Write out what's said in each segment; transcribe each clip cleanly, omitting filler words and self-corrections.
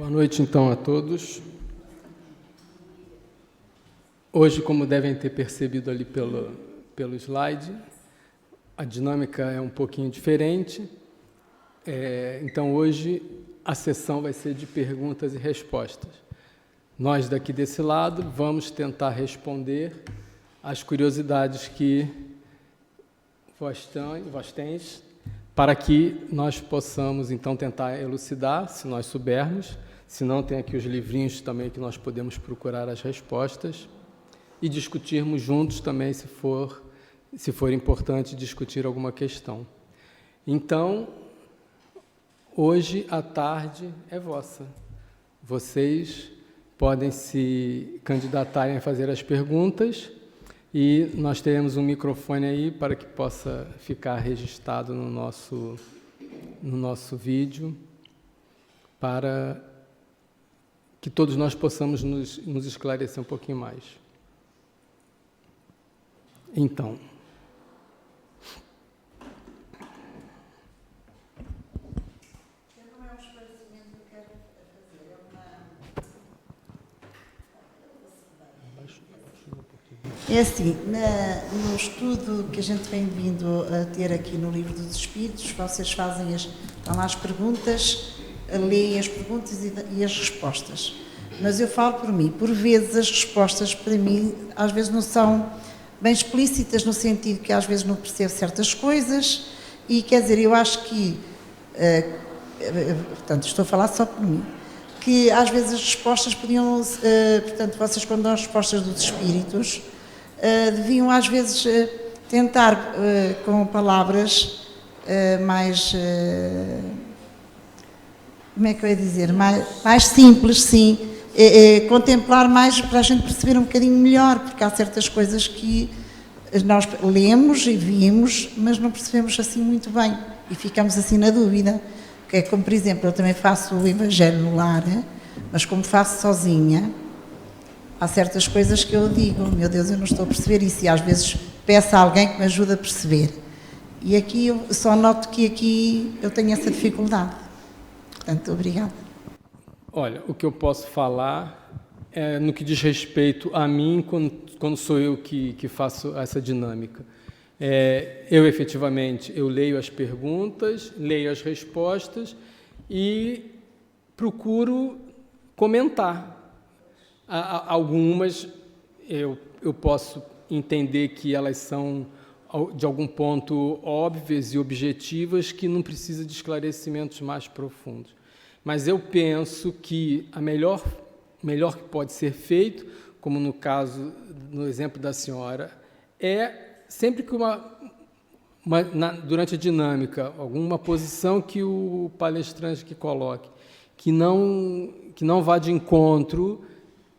Boa noite, então, a todos. Hoje, como devem ter percebido ali pelo slide, a dinâmica é um pouquinho diferente. Então, hoje, a sessão vai ser de perguntas e respostas. Nós, daqui desse lado, vamos tentar responder às curiosidades que vós tens, para que nós possamos, então, tentar elucidar, se nós soubermos. Se não, tem aqui os livrinhos também que nós podemos procurar as respostas e discutirmos juntos também, se for importante discutir alguma questão. Então, hoje à tarde é vossa. Vocês podem se candidatarem a fazer as perguntas e nós teremos um microfone aí para que possa ficar registrado no nosso vídeo, para que todos nós possamos nos esclarecer um pouquinho mais. Então, não é um esclarecimento que eu quero fazer, é assim, no estudo que a gente vem vindo a ter aqui no Livro dos Espíritos, vocês fazem estão lá as perguntas, leem as perguntas e as respostas. Mas eu falo por mim, por vezes as respostas para mim às vezes não são bem explícitas, no sentido que às vezes não percebo certas coisas e, quer dizer, eu acho que, portanto, estou a falar só por mim, que às vezes as respostas podiam, portanto, vocês quando dão as respostas dos espíritos, deviam às vezes tentar com palavras mais... como é que eu ia dizer, mais simples, sim, contemplar mais para a gente perceber um bocadinho melhor, porque há certas coisas que nós lemos e vimos, mas não percebemos assim muito bem e ficamos assim na dúvida, que é como, por exemplo, eu também faço o Evangelho no lar, mas como faço sozinha, há certas coisas que eu digo, meu Deus, eu não estou a perceber isso, e às vezes peço a alguém que me ajude a perceber, e aqui eu só noto que aqui eu tenho essa dificuldade. Portanto, obrigada. Olha, o que eu posso falar é no que diz respeito a mim, quando sou eu que faço essa dinâmica. Eu, efetivamente, eu leio as perguntas, leio as respostas e procuro comentar. Algumas eu posso entender que elas são, de algum ponto, óbvias e objetivas, que não precisa de esclarecimentos mais profundos. Mas eu penso que o melhor que pode ser feito, como no exemplo da senhora, é sempre que durante a dinâmica, alguma posição que o palestrante que coloque, que não vá de encontro,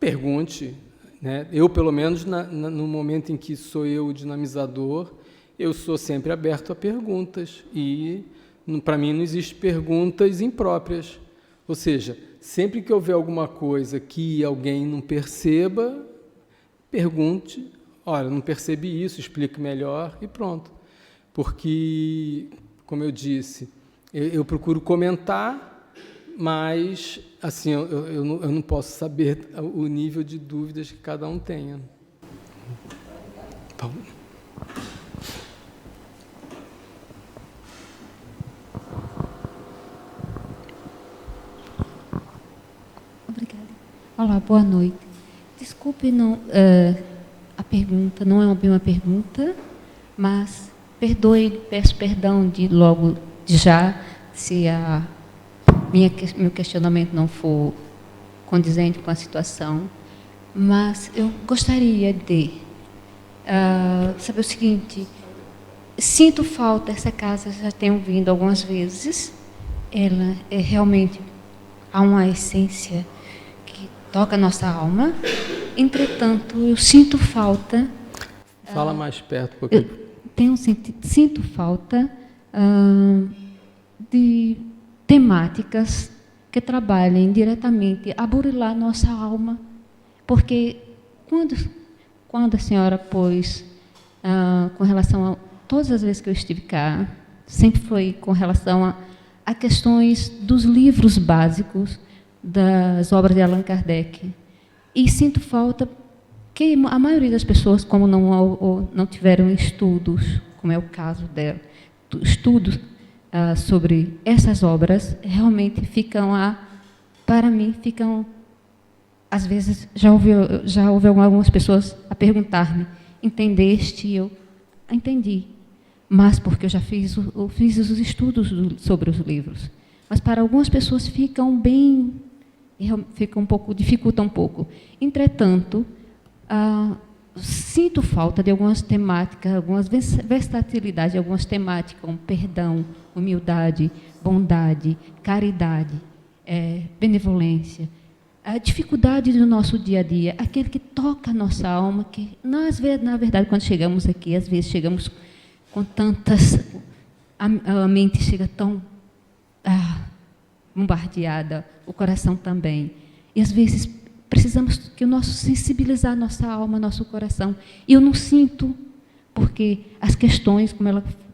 pergunte, né? Eu, pelo menos, no momento em que sou eu o dinamizador, eu sou sempre aberto a perguntas e, para mim, não existe perguntas impróprias. Ou seja, sempre que houver alguma coisa que alguém não perceba, pergunte, olha, não percebi isso, explique melhor e pronto. Porque, como eu disse, eu procuro comentar, mas assim, eu não posso saber o nível de dúvidas que cada um tenha. Então, Olá, boa noite. Desculpe, a pergunta não é bem uma pergunta, mas peço perdão logo de já, se meu questionamento não for condizente com a situação, mas eu gostaria de saber o seguinte: sinto falta, essa casa já tenho vindo algumas vezes, ela realmente há uma essência toca a nossa alma, entretanto, eu sinto falta... Fala mais perto um pouquinho. Sinto falta de temáticas que trabalhem diretamente a burilar nossa alma, porque quando a senhora pôs, com relação a todas as vezes que eu estive cá, sempre foi com relação a questões dos livros básicos, das obras de Allan Kardec. E sinto falta que a maioria das pessoas, como não tiveram estudos, como é o caso dela, estudos sobre essas obras, realmente ficam para mim, às vezes, já houve algumas pessoas a perguntar-me, entendeste? E eu entendi, mas porque eu já fiz os estudos sobre os livros. Mas para algumas pessoas dificulta um pouco. Entretanto, sinto falta de algumas temáticas, algumas versatilidades, algumas temáticas, como perdão, humildade, bondade, caridade, benevolência, a dificuldade do nosso dia a dia, aquele que toca a nossa alma, que nós, na verdade, quando chegamos aqui, às vezes chegamos com tantas... A mente chega tão bombardeada, o coração também. E, às vezes, precisamos sensibilizar a nossa alma, nosso coração. E eu não sinto, porque as questões,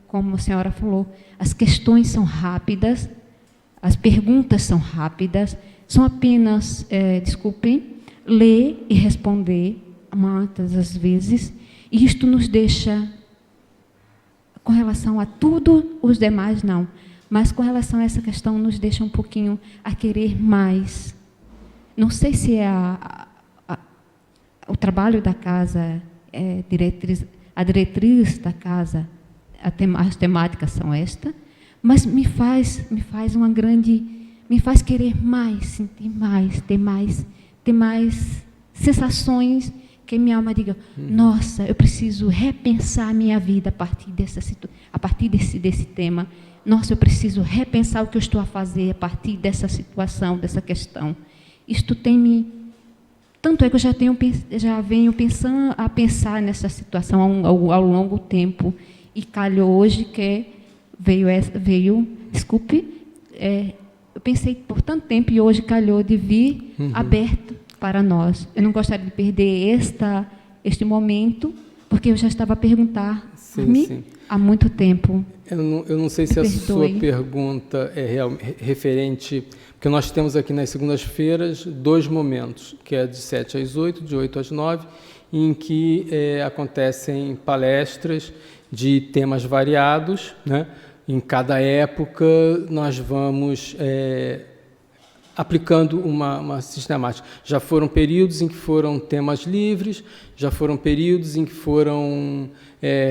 como a senhora falou, as questões são rápidas, as perguntas são rápidas, são apenas, desculpem, ler e responder, muitas das vezes, e isto nos deixa, com relação a tudo, os demais não, mas com relação a essa questão, nos deixa um pouquinho a querer mais. Não sei se é o trabalho da casa, a diretriz da casa, as temáticas são estas, mas me faz querer mais, sentir mais, ter mais sensações, que minha alma diga, nossa, eu preciso repensar a minha vida a partir desse tema. Nossa, eu preciso repensar o que eu estou a fazer a partir dessa situação, dessa questão. Isto tanto é que eu já venho pensar nessa situação ao longo tempo, e calhou hoje que veio, desculpe, eu pensei por tanto tempo e hoje calhou de vir aberto para nós. Eu não gostaria de perder este momento, porque eu já estava a perguntar há muito tempo. Eu não sei se a sua pergunta é referente, porque nós temos aqui nas segundas-feiras 2 momentos, que é de 7 às 8, de 8 às 9, em que acontecem palestras de temas variados, né? Em cada época, nós vamos aplicando uma sistemática. Já foram períodos em que foram temas livres, já foram períodos em que foram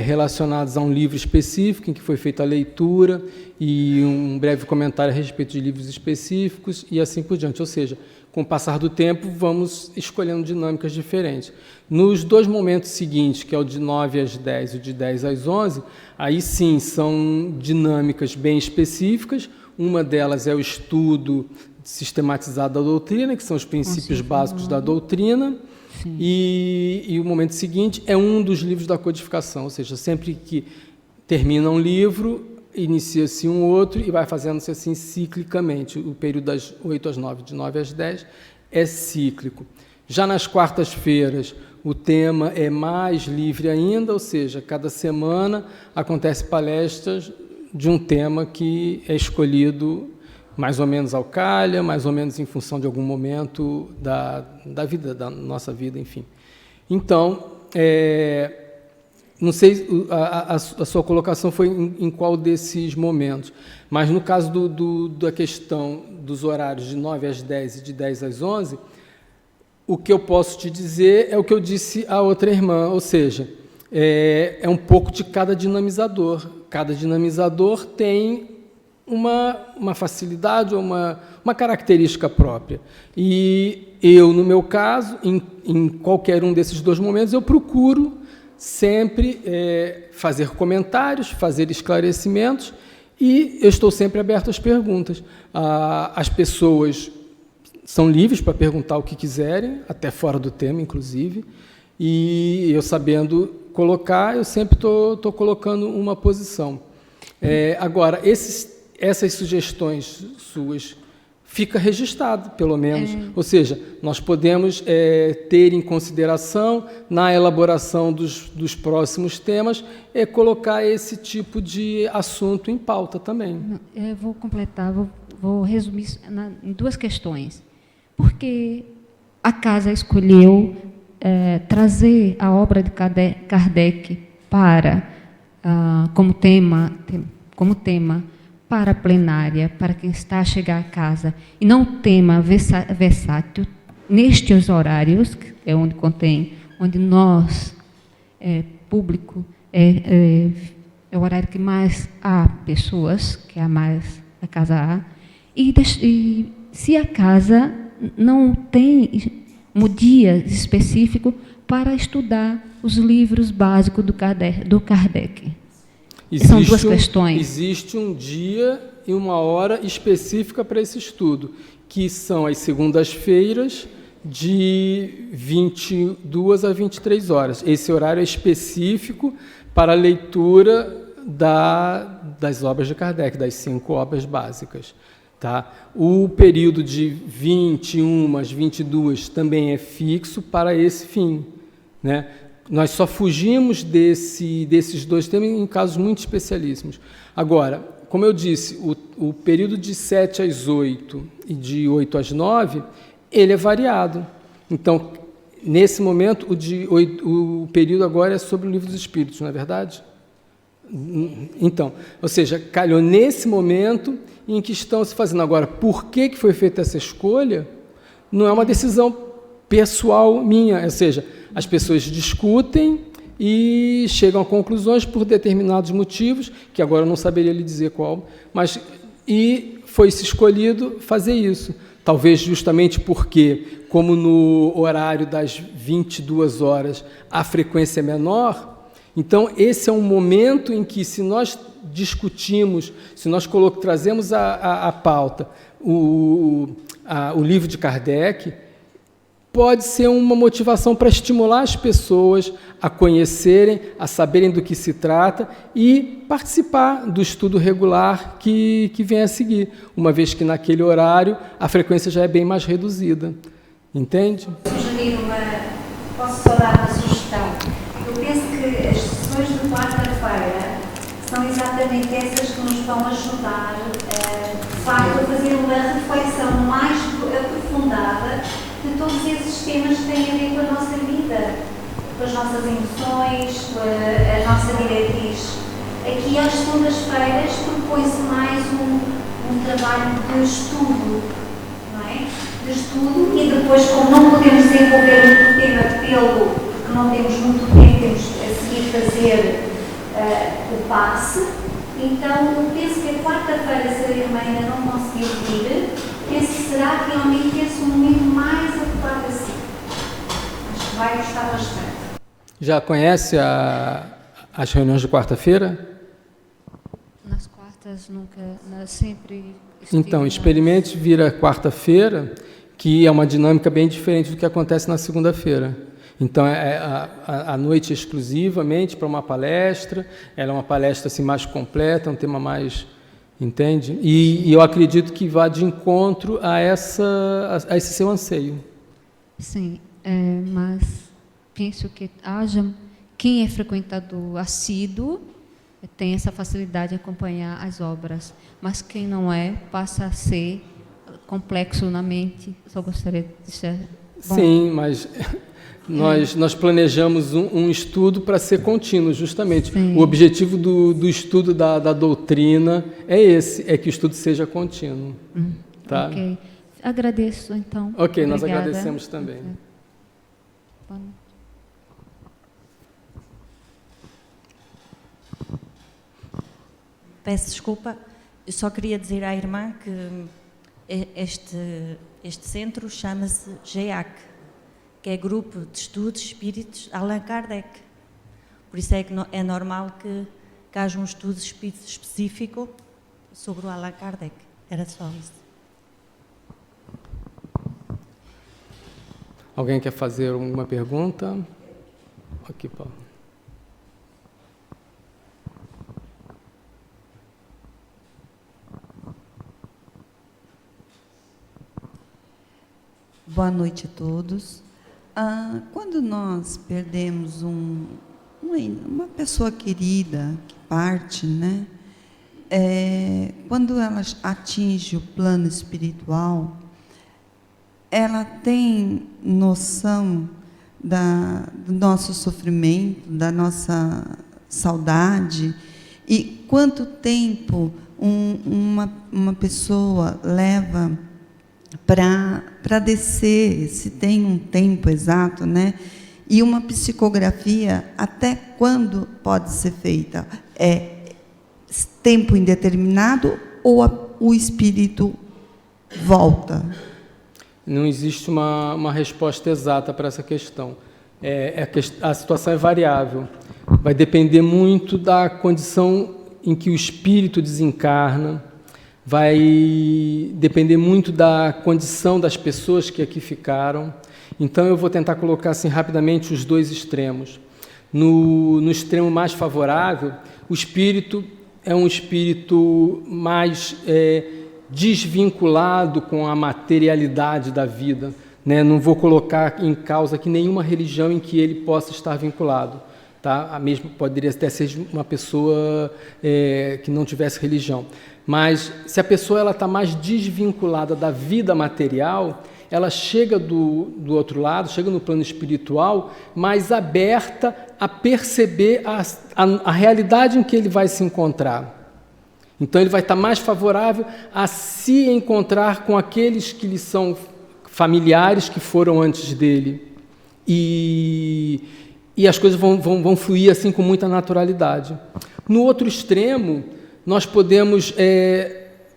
relacionados a um livro específico, em que foi feita a leitura e um breve comentário a respeito de livros específicos e assim por diante. Ou seja, com o passar do tempo, vamos escolhendo dinâmicas diferentes. Nos 2 momentos seguintes, que é o de 9 às 10 e o de 10 às 11, aí sim são dinâmicas bem específicas. Uma delas é o estudo sistematizado da doutrina, que são os princípios básicos da doutrina, e o momento seguinte é um dos livros da codificação, ou seja, sempre que termina um livro, inicia-se um outro e vai fazendo-se assim ciclicamente. O período das 8 às 9, de 9 às 10, é cíclico. Já nas quartas-feiras, o tema é mais livre ainda, ou seja, cada semana acontece palestras de um tema que é escolhido mais ou menos ao calha, mais ou menos em função de algum momento da vida, da nossa vida, enfim. Então, não sei, a sua colocação foi em qual desses momentos, mas no caso da questão dos horários de 9 às 10 e de 10 às 11, o que eu posso te dizer é o que eu disse à outra irmã, ou seja, é um pouco de cada dinamizador. Cada dinamizador tem uma facilidade ou uma característica própria. E eu, no meu caso, em qualquer um desses 2 momentos, eu procuro sempre fazer comentários, fazer esclarecimentos, e eu estou sempre aberto às perguntas. As pessoas são livres para perguntar o que quiserem, até fora do tema, inclusive, e eu, sabendo colocar, eu sempre estou colocando uma posição. Agora, essas sugestões suas fica registrado, pelo menos. Ou seja, nós podemos ter em consideração, na elaboração dos próximos temas, colocar esse tipo de assunto em pauta também. Eu vou completar, vou resumir em 2 questões. porque a casa escolheu trazer a obra de Kardec como tema para a plenária, para quem está a chegar a casa, e não tema versátil, nestes horários, que é onde nós, público, é o horário que mais há pessoas, que há mais a casa há, e se a casa não tem um dia específico para estudar os livros básicos do Kardec. São duas questões. Existe um dia e uma hora específica para esse estudo, que são as segundas-feiras, de 22 a 23 horas. Esse horário é específico para a leitura das obras de Kardec, das 5 obras básicas. Tá? O período de 21 às 22 também é fixo para esse fim, né? Nós só fugimos desses dois temas em casos muito especialíssimos. Agora, como eu disse, o período de 7 às 8 e de 8 às 9, ele é variado. Então, nesse momento, o período agora é sobre o Livro dos Espíritos, não é verdade? Então, ou seja, calhou nesse momento em que estão se fazendo. Agora, por que foi feita essa escolha? Não é uma decisão pessoal minha, ou seja, as pessoas discutem e chegam a conclusões por determinados motivos, que agora eu não saberia lhe dizer qual, e foi-se escolhido fazer isso. Talvez justamente porque, como no horário das 22 horas a frequência é menor, então esse é um momento em que, se nós discutimos, se nós trazemos a pauta o livro de Kardec, pode ser uma motivação para estimular as pessoas a conhecerem, a saberem do que se trata e participar do estudo regular que vem a seguir, uma vez que naquele horário a frequência já é bem mais reduzida. Entende? Posso só dar uma sugestão? Eu penso que as sessões de quarta-feira são exatamente essas que nos vão ajudar a fazer uma reflexão mais aprofundada de todos esses temas que têm a ver com a nossa vida, com as nossas emoções, com a nossa diretriz. Aqui às segundas-feiras propõe-se mais um trabalho de estudo, não é? De estudo, e depois, como não podemos desenvolver muito tema porque não temos muito tempo, temos a seguir fazer o passe. Então, eu penso que a quarta-feira, se a irmã ainda não conseguiu vir, penso que será realmente esse o momento mais adequado a si. Acho que vai gostar bastante. Já conhece as reuniões de quarta-feira? Nas quartas, nunca, sempre... Então, experimente vir a quarta-feira, que é uma dinâmica bem diferente do que acontece na segunda-feira. Então, a noite exclusivamente para uma palestra, ela é uma palestra assim, mais completa, um tema mais... Entende? E eu acredito que vá de encontro a esse seu anseio. Sim, mas penso que quem é frequentador assíduo tem essa facilidade de acompanhar as obras, mas quem não é, passa a ser complexo na mente. Só gostaria de dizer... Bom, sim, mas... Nós planejamos um estudo para ser contínuo, justamente. Sim. O objetivo do estudo da doutrina é esse, é que o estudo seja contínuo. Tá? Ok. Agradeço, então. Ok, obrigada. Nós agradecemos também. Okay. Peço desculpa, eu só queria dizer à irmã que este centro chama-se GEAC, que é Grupo de Estudos Espíritos Allan Kardec. Por isso é que é normal que haja um estudo específico sobre o Allan Kardec. Era só isso. Alguém quer fazer alguma pergunta? Aqui, Paulo. Boa noite a todos. Quando nós perdemos uma pessoa querida que parte, né? Quando ela atinge o plano espiritual, ela tem noção do nosso sofrimento, da nossa saudade, e quanto tempo uma pessoa leva para descer, se tem um tempo exato, né? E uma psicografia, até quando pode ser feita? É tempo indeterminado ou o espírito volta? Não existe uma resposta exata para essa questão. A situação é variável. Vai depender muito da condição em que o espírito desencarna, vai depender muito da condição das pessoas que aqui ficaram. Então, eu vou tentar colocar assim rapidamente os dois extremos. No extremo mais favorável, o espírito é um espírito mais desvinculado com a materialidade da vida, né? Não vou colocar em causa aqui nenhuma religião em que ele possa estar vinculado. Tá? A mesma poderia até ser uma pessoa que não tivesse religião. Mas se a pessoa está mais desvinculada da vida material, ela chega do outro lado, chega no plano espiritual, mais aberta a perceber a realidade em que ele vai se encontrar. Então ele vai estar mais favorável a se encontrar com aqueles que lhe são familiares, que foram antes dele. E as coisas vão fluir assim com muita naturalidade. No outro extremo, nós podemos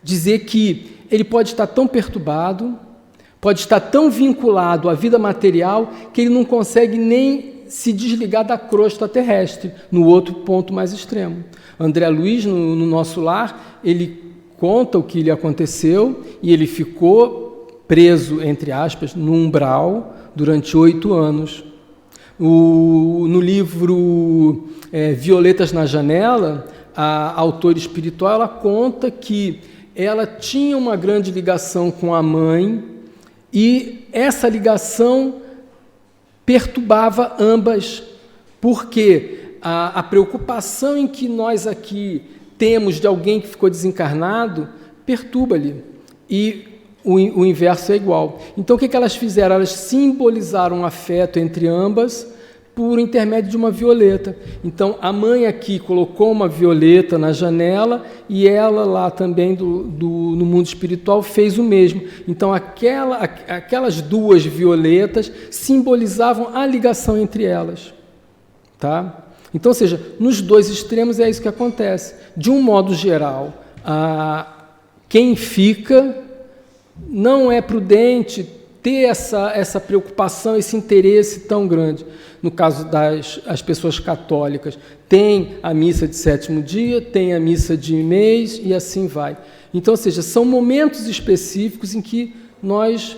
dizer que ele pode estar tão perturbado, pode estar tão vinculado à vida material, que ele não consegue nem se desligar da crosta terrestre, no outro ponto mais extremo. André Luiz, no nosso lar, ele conta o que lhe aconteceu e ele ficou preso, entre aspas, no umbral durante 8 anos. No livro Violetas na Janela, a autora espiritual, ela conta que ela tinha uma grande ligação com a mãe e essa ligação perturbava ambas, porque a preocupação em que nós aqui temos de alguém que ficou desencarnado perturba-lhe, e o inverso é igual. Então, o que elas fizeram? Elas simbolizaram um afeto entre ambas por intermédio de uma violeta. Então, a mãe aqui colocou uma violeta na janela e ela lá também no mundo espiritual fez o mesmo. Então, aquelas duas violetas simbolizavam a ligação entre elas. Tá? Então, ou seja, nos dois extremos é isso que acontece. De um modo geral, quem fica não é prudente ter essa preocupação, esse interesse tão grande. No caso das pessoas católicas, tem a missa de 7º dia, tem a missa de mês e assim vai. Então, ou seja, são momentos específicos em que nós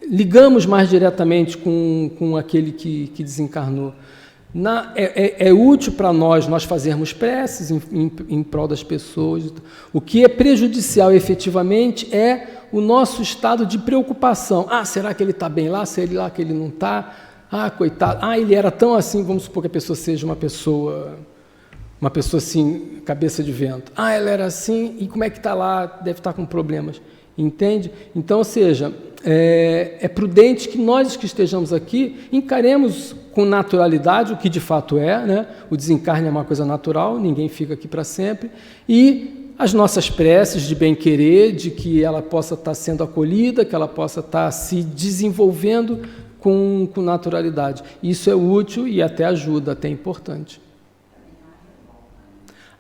ligamos mais diretamente com aquele que desencarnou. É útil para nós fazermos preces em prol das pessoas. O que é prejudicial efetivamente é o nosso estado de preocupação. Será que ele está bem lá? Será que ele não está? Coitado. Ele era tão assim. Vamos supor que a pessoa seja uma pessoa assim, cabeça de vento. Ela era assim, e como é que está lá? Deve estar com problemas. Entende? Então, ou seja, é prudente que nós que estejamos aqui encaremos com naturalidade o que de fato é, né? O desencarne é uma coisa natural, ninguém fica aqui para sempre, e as nossas preces de bem-querer, de que ela possa estar sendo acolhida, que ela possa estar se desenvolvendo com naturalidade. Isso é útil e até ajuda, até importante.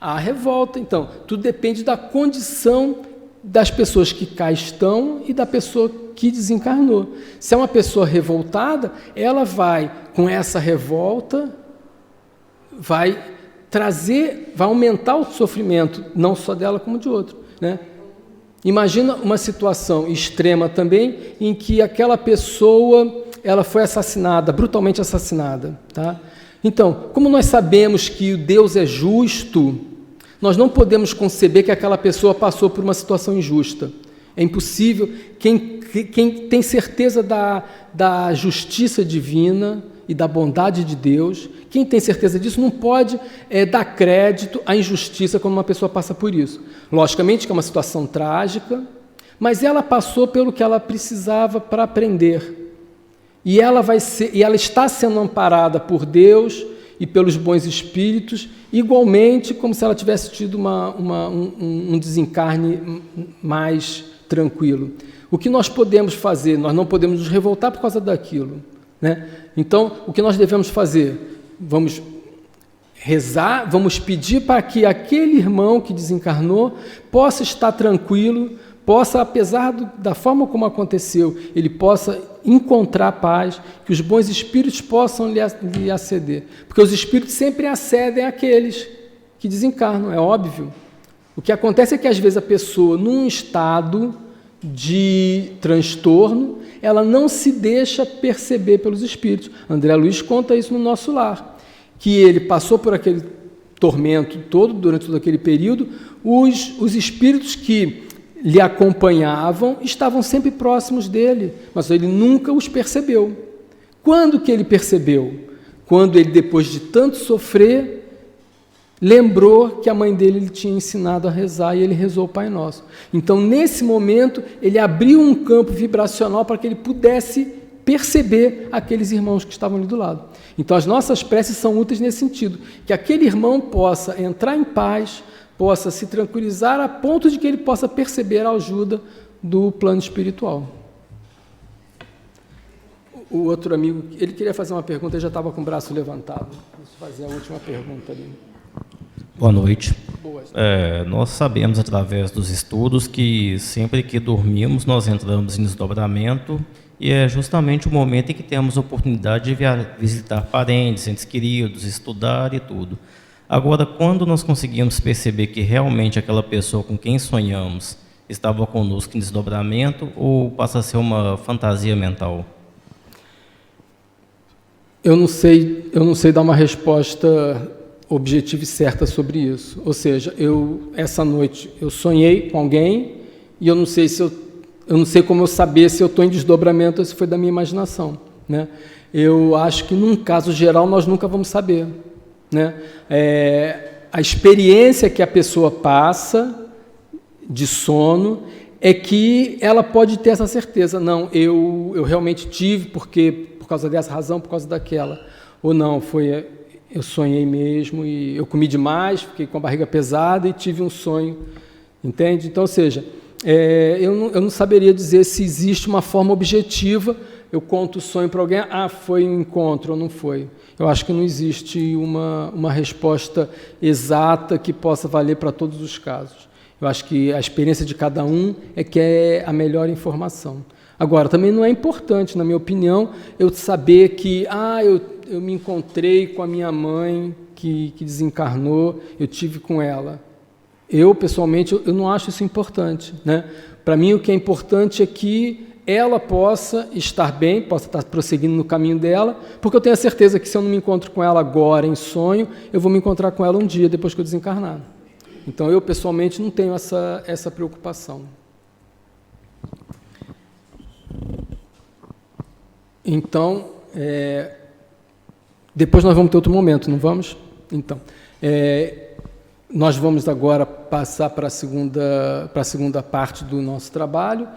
A revolta, então, tudo depende da condição das pessoas que cá estão e da pessoa que desencarnou. Se é uma pessoa revoltada, ela vai, com essa revolta, vai aumentar o sofrimento, não só dela como de outro, né? Imagina uma situação extrema também, em que aquela pessoa ela foi assassinada, brutalmente assassinada. Tá? Então, como nós sabemos que Deus é justo, nós não podemos conceber que aquela pessoa passou por uma situação injusta. É impossível. Quem tem certeza da justiça divina e da bondade de Deus, quem tem certeza disso não pode dar crédito à injustiça quando uma pessoa passa por isso. Logicamente que é uma situação trágica, mas ela passou pelo que ela precisava para aprender. E ela está sendo amparada por Deus e pelos bons espíritos, igualmente como se ela tivesse tido um desencarne mais tranquilo. O que nós podemos fazer? Nós não podemos nos revoltar por causa daquilo, né? Então, o que nós devemos fazer? Vamos rezar, vamos pedir para que aquele irmão que desencarnou possa estar tranquilo, possa, apesar da forma como aconteceu, ele possa encontrar paz, que os bons espíritos possam lhe aceder. Porque os espíritos sempre acedem àqueles que desencarnam, é óbvio. O que acontece é que, às vezes, a pessoa, num estado de transtorno, ela não se deixa perceber pelos espíritos. André Luiz conta isso no Nosso Lar, que ele passou por aquele tormento todo, durante todo aquele período, os espíritos que lhe acompanhavam estavam sempre próximos dele, mas ele nunca os percebeu. Quando que ele percebeu? Quando ele, depois de tanto sofrer, lembrou que a mãe dele lhe tinha ensinado a rezar e ele rezou o Pai Nosso. Então, nesse momento, ele abriu um campo vibracional para que ele pudesse perceber aqueles irmãos que estavam ali do lado. Então, as nossas preces são úteis nesse sentido, que aquele irmão possa entrar em paz, possa se tranquilizar a ponto de que ele possa perceber a ajuda do plano espiritual. O outro amigo, ele queria fazer uma pergunta, ele já estava com o braço levantado. Deixa eu fazer a última pergunta ali. Boa noite. Boa. Nós sabemos, através dos estudos, que sempre que dormimos, nós entramos em desdobramento, e é justamente o momento em que temos a oportunidade de visitar parentes, entes queridos, estudar e tudo. Agora, quando nós conseguimos perceber que realmente aquela pessoa com quem sonhamos estava conosco em desdobramento, ou passa a ser uma fantasia mental? Eu não sei dar uma resposta objetiva e certa sobre isso. Ou seja, essa noite eu sonhei com alguém e eu não sei como eu saber se eu estou em desdobramento ou se foi da minha imaginação, né? Eu acho que, num caso geral, nós nunca vamos saber, né? A experiência que a pessoa passa de sono é que ela pode ter essa certeza. Não, eu realmente tive por causa dessa razão, por causa daquela. Ou não, eu sonhei mesmo e eu comi demais, fiquei com a barriga pesada e tive um sonho, entende? Então, ou seja, eu não saberia dizer se existe uma forma objetiva. Eu conto o sonho para alguém, foi um encontro ou não foi. Eu acho que não existe uma resposta exata que possa valer para todos os casos. Eu acho que a experiência de cada um é que é a melhor informação. Agora, também não é importante, na minha opinião, eu saber que eu me encontrei com a minha mãe que desencarnou, eu tive com ela. Eu, pessoalmente, eu não acho isso importante, né? Para mim, o que é importante é que ela possa estar bem, possa estar prosseguindo no caminho dela, porque eu tenho a certeza que se eu não me encontro com ela agora em sonho, eu vou me encontrar com ela um dia depois que eu desencarnar. Então, eu, pessoalmente, não tenho essa preocupação. Então, depois nós vamos ter outro momento, não vamos? Então, nós vamos agora passar para a segunda parte do nosso trabalho.